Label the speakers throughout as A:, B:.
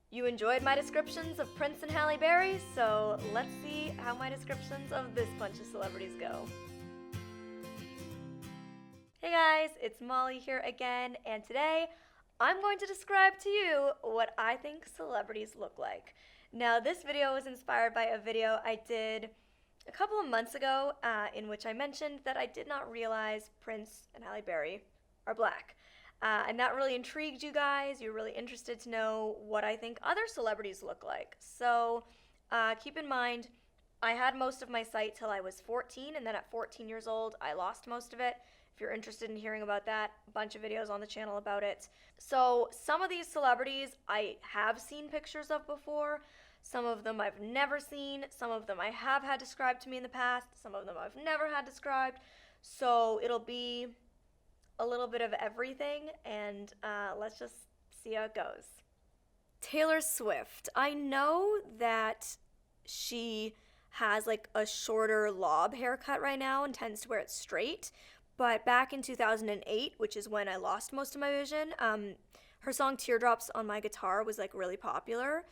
A: You enjoyed my descriptions of Prince and Halle Berry, so let's see how my descriptions of this bunch of celebrities go. Hey guys, it's Molly here again, and today I'm going to describe to you what I think celebrities look like. Now, this video was inspired by a video I did a couple of months ago in which I mentioned that I did not realize Prince and Halle Berry are black. And that really intrigued you guys. You're really interested to know what I think other celebrities look like. So keep in mind, I had most of my sight till I was 14, and then at 14 years old, I lost most of it. If you're interested in hearing about that, a bunch of videos on the channel about it. So some of these celebrities I have seen pictures of before. Some of them I've never seen. Some of them I have had described to me in the past. Some of them I've never had described. So it'll be a little bit of everything, and let's just see how it goes. Taylor Swift. I know that she has like a shorter lob haircut right now and tends to wear it straight, but back in 2008, which is when I lost most of my vision, her song Teardrops on My Guitar was like really popular,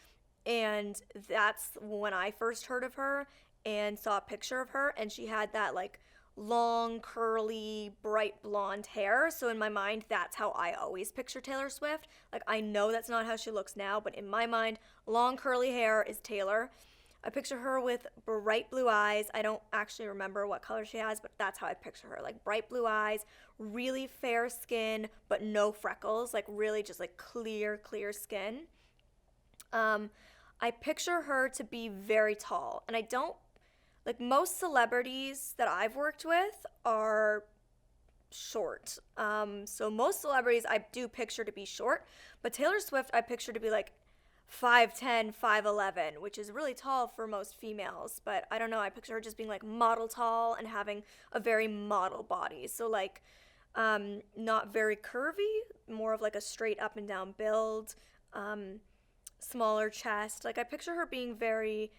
A: and that's when I first heard of her and saw a picture of her, and she had that like long, curly, bright blonde hair. So in my mind, that's how I always picture Taylor Swift. Like, I know that's not how she looks now, but in my mind, long, curly hair is Taylor. I picture her with bright blue eyes. I don't actually remember what color she has, but that's how I picture her. Like, bright blue eyes, really fair skin, but no freckles. Like, really just like clear skin. I picture her to be very tall, and I don't like most celebrities that I've worked with are short. So most celebrities I do picture to be short, but Taylor Swift I picture to be like 5'10", 5'11", which is really tall for most females. But I don't know, I picture her just being like model tall and having a very model body. So like not very curvy, more of like a straight up and down build, smaller chest. Like I picture her being very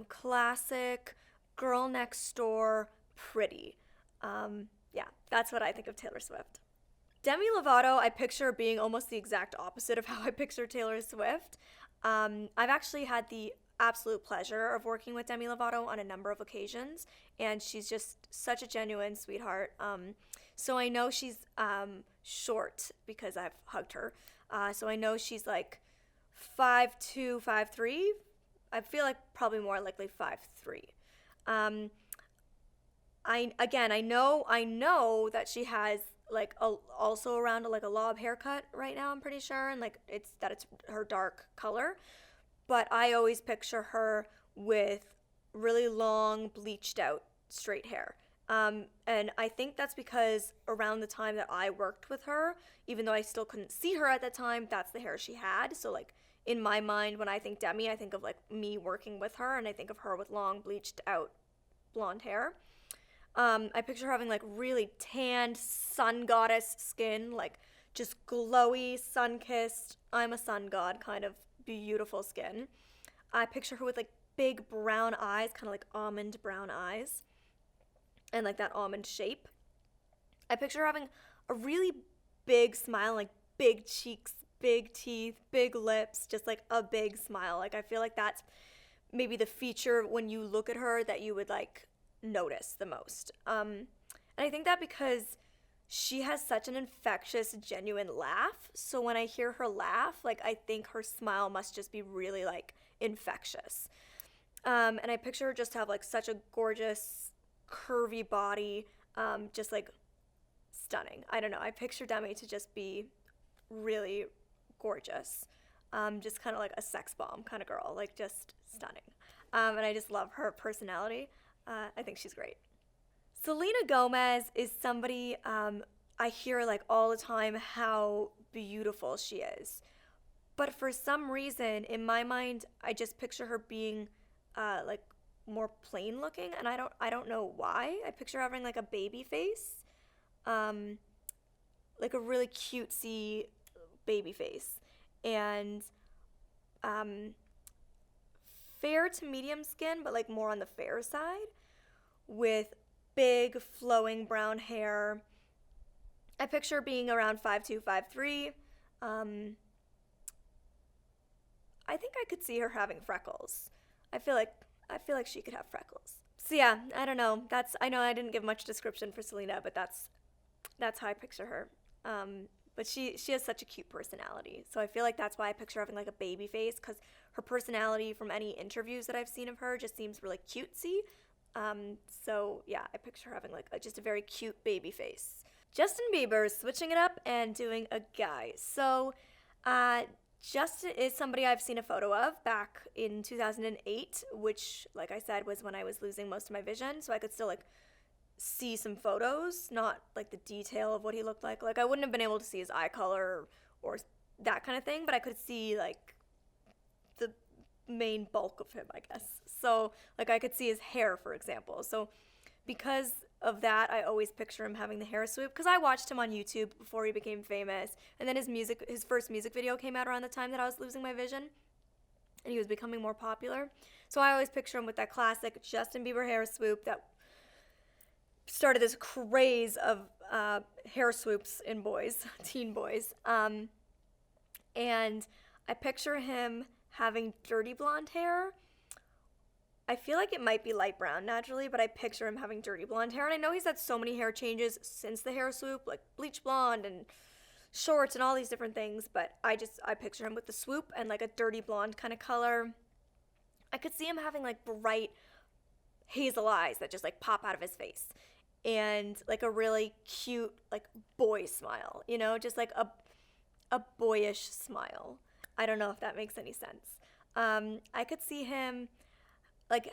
A: classic, girl next door, pretty. Yeah, that's what I think of Taylor Swift. Demi Lovato, I picture being almost the exact opposite of how I picture Taylor Swift. I've actually had the absolute pleasure of working with Demi Lovato on a number of occasions, and she's just such a genuine sweetheart. So I know she's short because I've hugged her. So I know she's like 5'2", 5'3". I feel like probably more likely 5'3". I know that she has like also around like a lob haircut right now, I'm pretty sure, and like it's her dark color, but I always picture her with really long bleached out straight hair. And I think that's because around the time that I worked with her, even though I still couldn't see her at that time, that's the hair she had. So like in my mind, when I think Demi, I think of like me working with her, and I think of her with long bleached out blonde hair. I picture her having like really tanned sun goddess skin, like just glowy, sun-kissed, I'm a sun god kind of beautiful skin. I picture her with like big brown eyes, kind of like almond brown eyes, and like that almond shape. I picture her having a really big smile, like big cheeks, big teeth, big lips, just like a big smile. Like I feel like that's maybe the feature when you look at her that you would like notice the most. And I think that because she has such an infectious, genuine laugh. So when I hear her laugh, like I think her smile must just be really like infectious. And I picture her just to have like such a gorgeous, curvy body, just like stunning. I don't know. I picture Demi to just be really gorgeous. Just kind of like a sex bomb kind of girl, like just stunning. And I just love her personality. I think she's great. Selena Gomez is somebody I hear like all the time how beautiful she is. But for some reason, in my mind, I just picture her being like more plain looking, and I don't know why. I picture her having like a baby face, like a really cutesy baby face, and fair to medium skin, but like more on the fair side, with big flowing brown hair. I picture being around 5'2", 5'3". I think I could see her having freckles. I feel like she could have freckles. So yeah, I don't know. I know I didn't give much description for Selena, but that's how I picture her. But she has such a cute personality. So I feel like that's why I picture her having like a baby face, because her personality from any interviews that I've seen of her just seems really cutesy. So yeah, I picture her having like just a very cute baby face. Justin Bieber is switching it up and doing a guy. So Justin is somebody I've seen a photo of back in 2008, which, like I said, was when I was losing most of my vision. So I could still like see some photos, not like the detail of what he looked like. Like I wouldn't have been able to see his eye color or that kind of thing, but I could see like the main bulk of him, I guess. So like I could see his hair, for example. So because of that, I always picture him having the hair swoop, because I watched him on YouTube before he became famous, and then his first music video came out around the time that I was losing my vision, and he was becoming more popular. So I always picture him with that classic Justin Bieber hair swoop that started this craze of hair swoops in boys, teen boys. And I picture him having dirty blonde hair. I feel like it might be light brown naturally, but I picture him having dirty blonde hair. And I know he's had so many hair changes since the hair swoop, like bleach blonde and shorts and all these different things, but I picture him with the swoop and like a dirty blonde kind of color. I could see him having like bright hazel eyes that just like pop out of his face, and like a really cute like boy smile, just like a boyish smile. I don't know if that makes any sense. I could see him like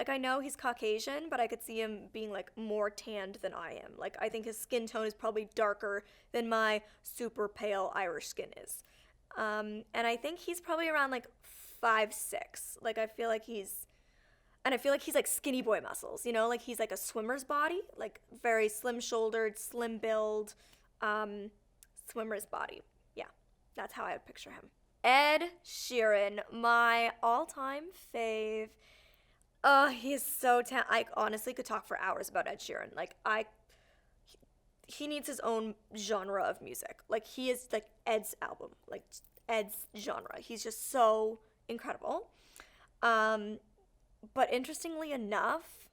A: I know he's Caucasian, but I could see him being like more tanned than I am. Like I think his skin tone is probably darker than my super pale Irish skin is. And I think he's probably around like 5'6". Like I feel like he's like skinny boy muscles, like he's like a swimmer's body, like very slim shouldered, slim build, swimmer's body. Yeah, that's how I would picture him. Ed Sheeran, my all-time fave. He is so I honestly could talk for hours about Ed Sheeran. Like he needs his own genre of music. Like he is like Ed's album, like Ed's genre. He's just so incredible. But interestingly enough,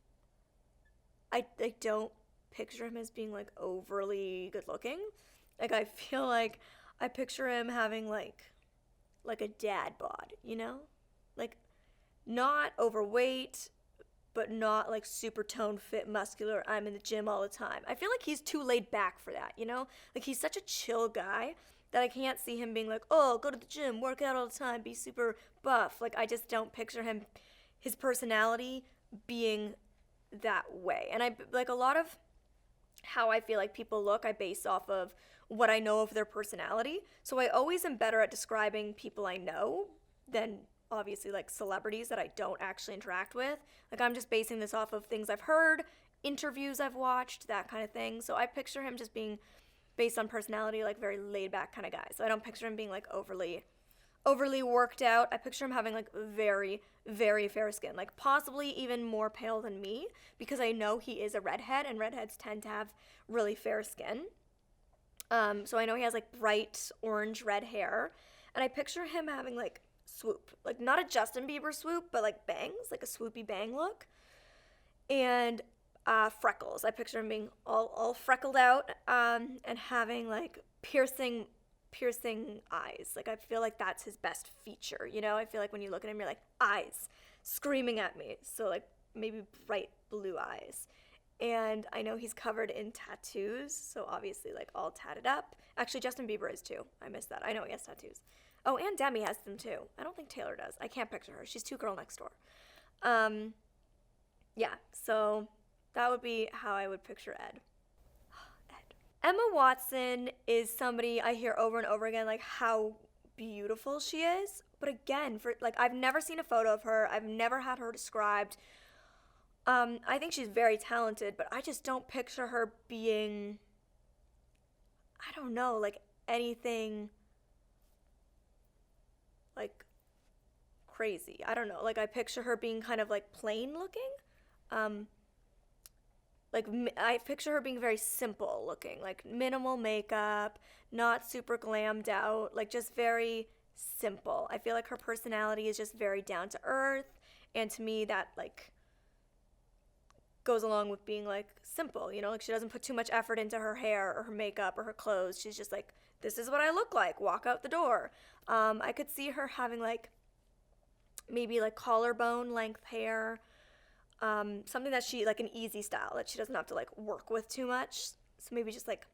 A: I don't picture him as being like overly good looking. Like I feel like I picture him having like a dad bod, like not overweight, but not like super toned, fit, muscular, I'm in the gym all the time. I feel like he's too laid back for that, like he's such a chill guy that I can't see him being like, oh, go to the gym, work out all the time, be super buff. Like I just don't picture his personality being that way. And I like a lot of how I feel like people look, I base off of what I know of their personality. So I always am better at describing people I know than obviously like celebrities that I don't actually interact with. Like I'm just basing this off of things I've heard, interviews I've watched, that kind of thing. So I picture him just being based on personality, like very laid back kind of guy. So I don't picture him being like overly worked out. I picture him having like very, very fair skin, like possibly even more pale than me, because I know he is a redhead and redheads tend to have really fair skin. So I know he has like bright orange red hair, and I picture him having like swoop, like not a Justin Bieber swoop, but like bangs, like a swoopy bang look, and freckles. I picture him being all freckled out, and having like piercing eyes. Like I feel like that's his best feature, I feel like when you look at him, you're like, eyes screaming at me. So like maybe bright blue eyes. And I know he's covered in tattoos, so obviously like all tatted up. Actually, Justin Bieber is too. I missed that. I know he has tattoos. Oh, and Demi has them too. I don't think Taylor does. I can't picture her. She's too girl next door. Yeah, so that would be how I would picture Ed. Emma Watson is somebody I hear over and over again, like how beautiful she is. But again, I've never seen a photo of her. I've never had her described. I think she's very talented, but I just don't picture her being, I don't know, like anything like crazy. I don't know. Like I picture her being kind of like plain looking. Like I picture her being very simple looking, like minimal makeup, not super glammed out, like just very simple. I feel like her personality is just very down to earth, and to me that like goes along with being like simple, you know, like she doesn't put too much effort into her hair or her makeup or her clothes. She's just like, this is what I look like, walk out the door. I could see her having like maybe like collarbone length hair, something that she like an easy style that she doesn't have to like work with too much. So maybe just like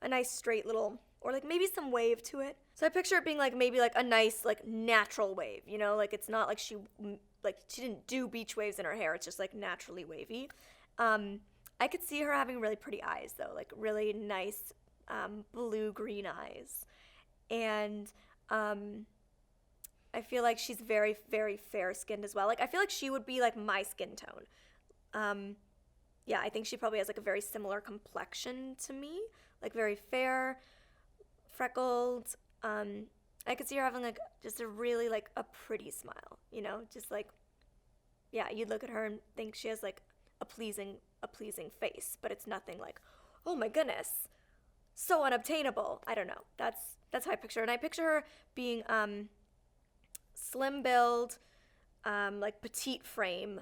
A: a nice straight little, or like maybe some wave to it. So I picture it being like maybe like a nice like natural wave, you know, like it's not like she didn't do beach waves in her hair. It's just like naturally wavy. I could see her having really pretty eyes though, like really nice blue-green eyes. And I feel like she's very, very fair-skinned as well. Like I feel like she would be like my skin tone. Yeah, I think she probably has like a very similar complexion to me, like very fair, freckled. I could see her having like just a really like a pretty smile, you know, just like, yeah, you'd look at her and think she has like a pleasing face, but it's nothing like, oh my goodness, so unobtainable. I don't know. That's how I picture her. And I picture her being slim build, like petite frame,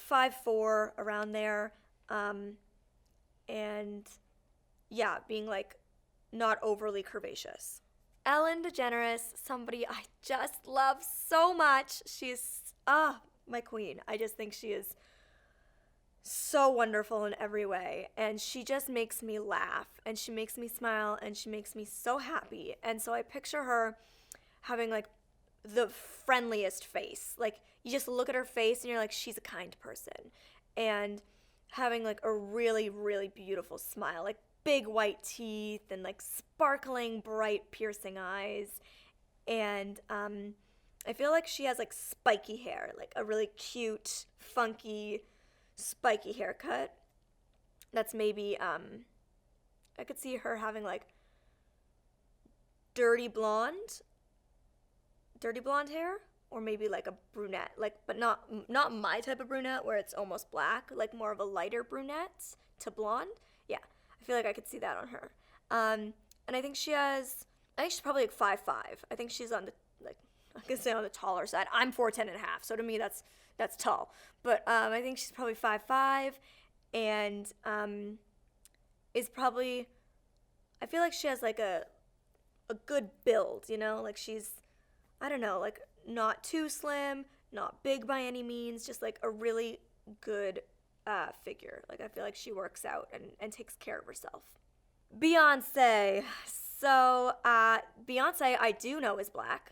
A: 5'4", around there, and yeah, being like not overly curvaceous. Ellen DeGeneres, somebody I just love so much. She's my queen. I just think she is so wonderful in every way, and she just makes me laugh, and she makes me smile, and she makes me so happy. And so I picture her having like the friendliest face. Like you just look at her face and you're like, she's a kind person. And having like a really, really beautiful smile, like big white teeth and like sparkling bright piercing eyes. And I feel like she has like spiky hair, like a really cute, funky, spiky haircut. That's maybe I could see her having like dirty blonde hair, or maybe like a brunette, like, but not my type of brunette where it's almost black, like more of a lighter brunette to blonde. Yeah, I feel like I could see that on her. And I think she's probably like 5'5". I think she's on the, like, I could say on the taller side. I'm 4'10" and a half, so to me that's tall. But I think she's probably 5'5", and is probably, I feel like she has like a good build, you know, like she's, I don't know, like not too slim, not big by any means, just like a really good figure. Like I feel like she works out and takes care of herself. Beyonce. So Beyonce I do know is black,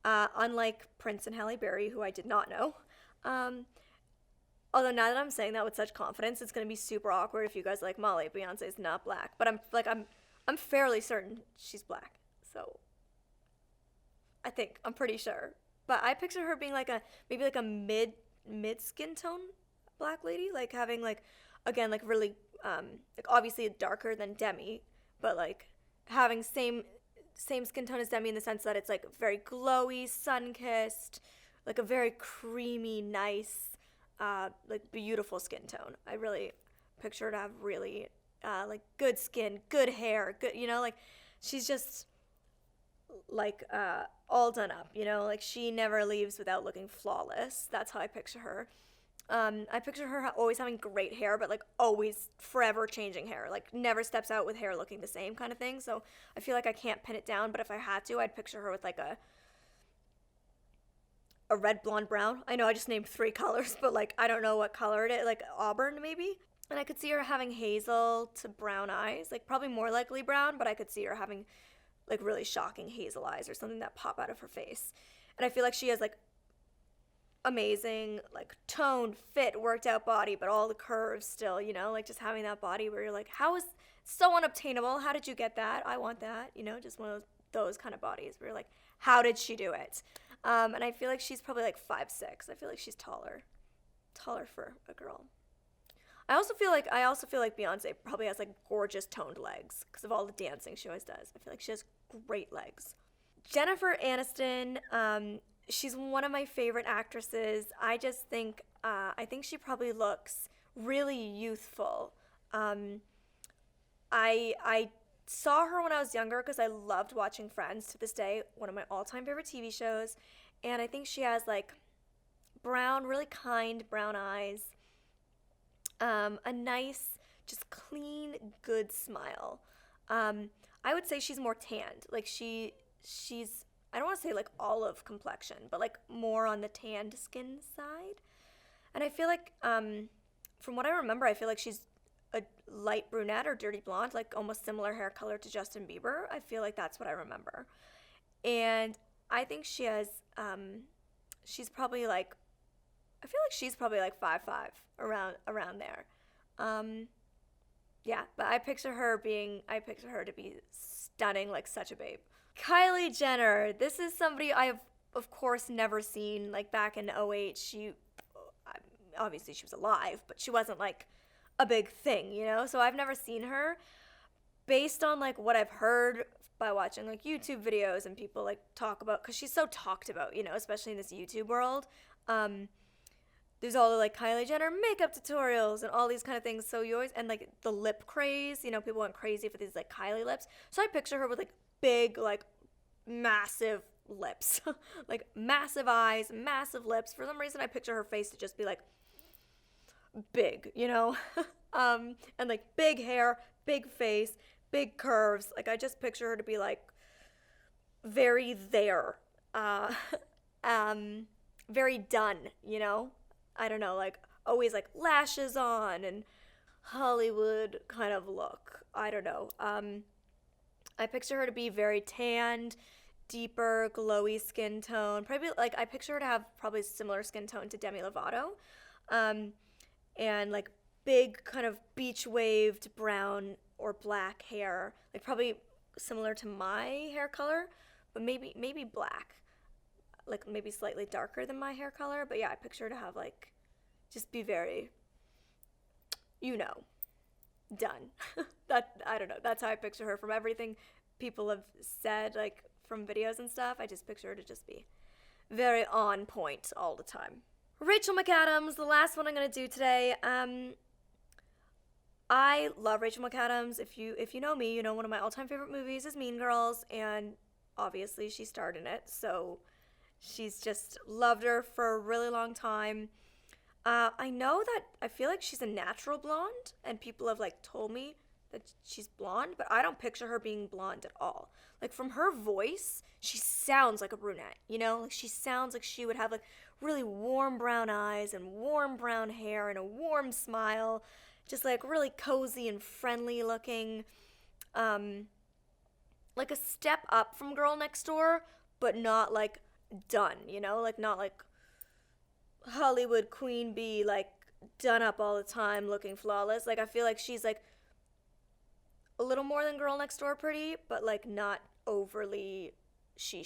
A: unlike Prince and Halle Berry, who I did not know. Although now that I'm saying that with such confidence, it's gonna be super awkward if you guys are like, Molly, Beyonce's not black. But I'm fairly certain she's black. So I'm pretty sure. But I picture her being like maybe like a mid skin tone black lady, like having like, again, like really like obviously darker than Demi, but like having same skin tone as Demi in the sense that it's like very glowy, sun-kissed, like a very creamy, nice, like beautiful skin tone. I really picture her to have really like good skin, good hair, good, you know, like she's just like all done up, you know, like she never leaves without looking flawless. That's how I picture her. I picture her always having great hair, but like always forever changing hair, like never steps out with hair looking the same kind of thing. So I feel like I can't pin it down, but if I had to, I'd picture her with like a red, blonde, brown. I know I just named 3 colors, but like I don't know what color it is, like auburn maybe. And I could see her having hazel to brown eyes, like probably more likely brown, but I could see her having like really shocking hazel eyes or something that pop out of her face. And I feel like she has like amazing, like toned, fit, worked out body, but all the curves still, you know, like just having that body where you're like, how is so unobtainable? How did you get that? I want that, you know, just one of those kind of bodies where you're like, how did she do it? And I feel like she's probably like 5'6". I feel like she's taller for a girl. I also feel like Beyonce probably has like gorgeous toned legs because of all the dancing she always does. I feel like she has great legs. Jennifer Aniston, she's one of my favorite actresses. I just think, I think she probably looks really youthful. I saw her when I was younger because I loved watching Friends, to this day, one of my all-time favorite TV shows. And I think she has like brown, really kind brown eyes, a nice, just clean, good smile. I would say she's more tanned. Like she's, I don't want to say like olive complexion, but like more on the tanned skin side. And I feel like, from what I remember, I feel like she's a light brunette or dirty blonde, like almost similar hair color to Justin Bieber. I feel like that's what I remember. And I think she has, she's probably like, I feel like she's probably like 5'5", around there. Yeah, but I picture her to be stunning, like such a babe. Kylie Jenner. This is somebody I have, of course, never seen. Like back in 2008, obviously she was alive, but she wasn't like a big thing, you know? So I've never seen her. Based on like what I've heard by watching like YouTube videos and people like talk about, because she's so talked about, you know, especially in this YouTube world. There's all the like Kylie Jenner makeup tutorials and all these kind of things. So you always, and like the lip craze, you know, people went crazy for these like Kylie lips. So I picture her with like big, like massive lips, like massive eyes, massive lips. For some reason, I picture her face to just be like big, you know, and like big hair, big face, big curves. Like I just picture her to be like very there, very done, you know. I don't know, like always like lashes on and Hollywood kind of look. I don't know. I picture her to be very tanned, deeper, glowy skin tone. Probably like I picture her to have probably similar skin tone to Demi Lovato. And like big kind of beach waved brown or black hair. Like probably similar to my hair color, but maybe black. Like maybe slightly darker than my hair color, but yeah, I picture her to have like, just be very, you know, done. I don't know, that's how I picture her from everything people have said, like from videos and stuff. I just picture her to just be very on point all the time. Rachel McAdams, the last one I'm gonna do today. I love Rachel McAdams. If you know me, you know one of my all-time favorite movies is Mean Girls, and obviously she starred in it, so she's just loved her for a really long time. I know that I feel like she's a natural blonde, and people have like told me that she's blonde, but I don't picture her being blonde at all. Like from her voice, she sounds like a brunette, you know? Like she sounds like she would have like really warm brown eyes and warm brown hair and a warm smile, just like really cozy and friendly looking. Like a step up from Girl Next Door, but not like done, you know, like not like Hollywood queen bee, like done up all the time looking flawless. Like I feel like she's like a little more than Girl Next Door pretty, but like not overly she,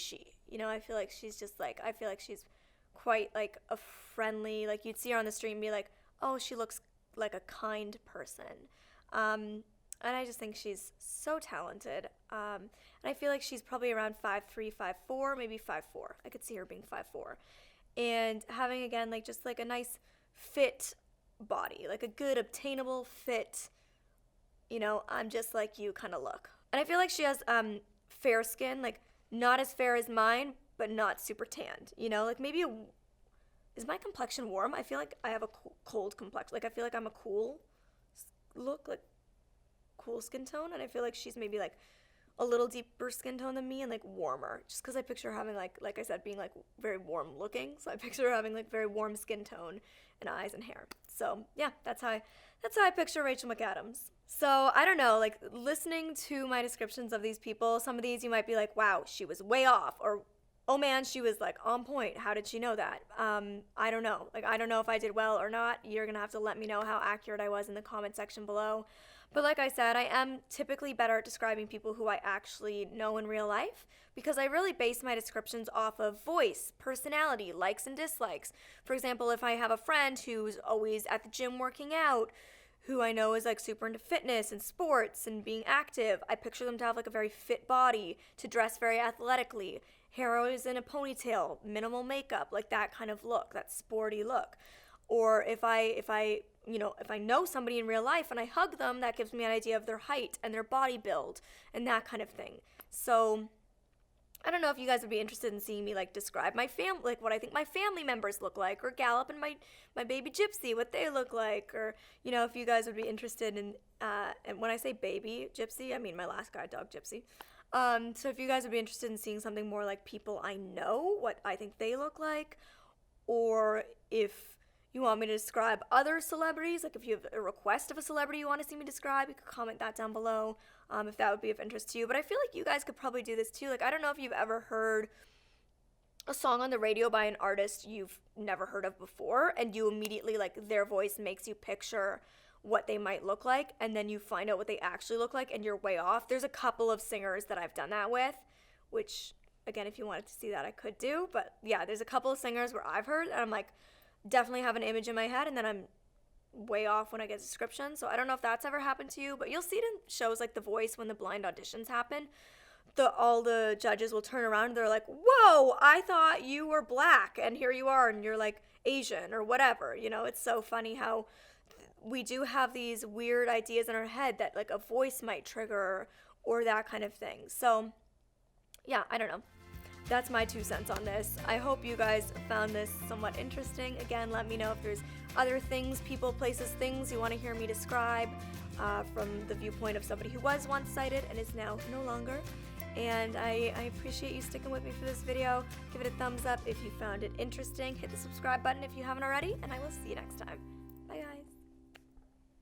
A: you know. I feel like she's just like, I feel like she's quite like a friendly, like you'd see her on the street and be like, oh, she looks like a kind person. And I just think she's so talented. And I feel like she's probably around 5'3", 5'4", maybe 5'4". I could see her being 5'4". And having, again, like just like a nice fit body, like a good obtainable fit, you know, I'm just like you kind of look. And I feel like she has fair skin, like not as fair as mine, but not super tanned, you know, like maybe is my complexion warm? I feel like I have a cold complexion. Like I feel like I'm a cool look, like cool skin tone, and I feel like she's maybe like a little deeper skin tone than me and like warmer, just because I picture her having like I said, being like very warm looking. So I picture her having like very warm skin tone and eyes and hair. So yeah, that's how I picture Rachel McAdams. So I don't know, like listening to my descriptions of these people, some of these you might be like, wow, she was way off, or oh man, she was like on point. How did she know that? I don't know. Like I don't know if I did well or not. You're gonna have to let me know how accurate I was in the comment section below. But like I said, I am typically better at describing people who I actually know in real life, because I really base my descriptions off of voice, personality, likes and dislikes. For example, if I have a friend who's always at the gym working out, who I know is like super into fitness and sports and being active, I picture them to have like a very fit body, to dress very athletically, hair always in a ponytail, minimal makeup, like that kind of look, that sporty look. Or if I know somebody in real life and I hug them, that gives me an idea of their height and their body build and that kind of thing. So I don't know if you guys would be interested in seeing me like describe my family, like what I think my family members look like, or Gallop and my baby Gypsy, what they look like, or if you guys would be interested in, and when I say baby Gypsy, I mean my last guide dog Gypsy. So if you guys would be interested in seeing something more like people I know, what I think they look like, or if you want me to describe other celebrities, like if you have a request of a celebrity you want to see me describe, you could comment that down below, if that would be of interest to you. But I feel like you guys could probably do this too. Like, I don't know if you've ever heard a song on the radio by an artist you've never heard of before, and you immediately, like, their voice makes you picture what they might look like, and then you find out what they actually look like, and you're way off. There's a couple of singers that I've done that with, which, again, if you wanted to see that, I could do. But yeah, there's a couple of singers where I've heard, and I'm like, definitely have an image in my head, and then I'm way off when I get a description. So I don't know if that's ever happened to you, but you'll see it in shows like The Voice when the blind auditions happen. All the judges will turn around and they're like, whoa, I thought you were black, and here you are, and you're like Asian or whatever. It's so funny how we do have these weird ideas in our head that like a voice might trigger or that kind of thing. So yeah, I don't know. That's my 2 cents on this. I hope you guys found this somewhat interesting. Again, let me know if there's other things, people, places, things you want to hear me describe from the viewpoint of somebody who was once sighted and is now no longer. And I appreciate you sticking with me for this video. Give it a thumbs up if you found it interesting. Hit the subscribe button if you haven't already, and I will see you next time.